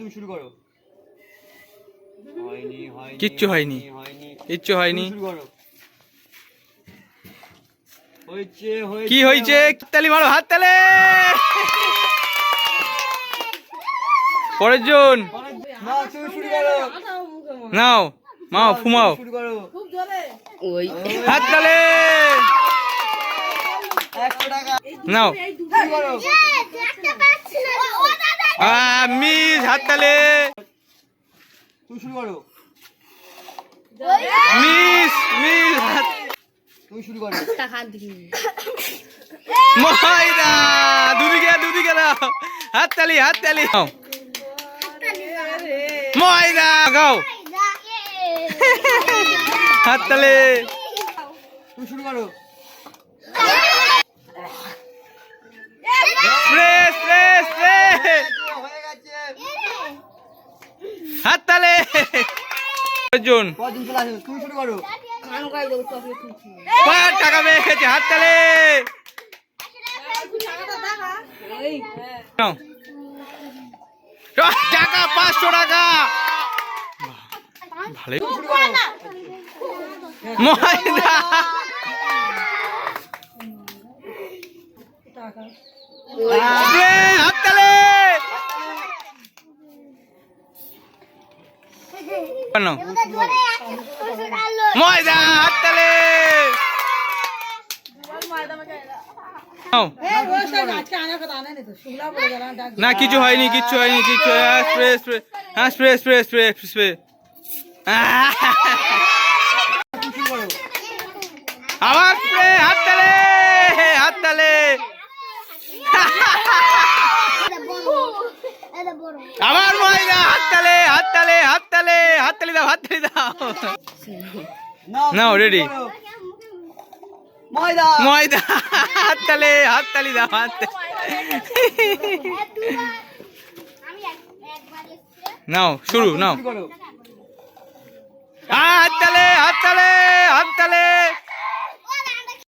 তুমি শুরু করো। হয়নি হয়নি কিচ্ছু হয়নি কিচ্ছু হয়নি। শুরু করো। হয়েছে হয়েছে কি হয়েছে? তালি মারো, হাত তালে। পরের জন না তুমি শুরু করো। নাও মাও ফুমাও, শুরু করো। ওই হাত তালে। 100 টাকা নাও শুরু করো। মিস, হাত তালে। তুমি শুরু করো। মিস মিস, তুমি শুরু করো। টাকা দিই ময়দা। দুদিকে দাও, হাত তালি হাত তালি। নাও ময়দা, গাও হাত তালে। তুমি শুরু করো। প্রেস প্রেস প্রেস, হয়ে গেছে। হাত তালে। জন কদিন চলে আসবে? তুমি শুরু করো। কান গাই দেবো চকলেট খুঁজছি কয়েক টাকা পেয়ে গেছে, হাত তালে। নাও। টাকা 500 টাকা। ভালো ময়দা। হাত তালে। ময়দা, হাত তালে। না কিছু হয়নি কিচ্ছু হয়নি কিচ্ছু। স্প্রে স্প্রে, হ্যাঁ স্প্রে স্প্রে স্প্রে স্প্রে। তুমি শুরু করো। আবার স্প্রে, হাত তালে হাত তালে। আবার ময়দা, হাত তালে হাত তালে হাত তালে হাত তালি দাও, হাত তালি দাও। নাও, তুমি ready? শুরু করো। ময়দা ময়দা, হাত তালে হাত তালি দাও, হাত তালি। নাও শুরু, নাও শুরু করো। হাত তালে হাত তালে।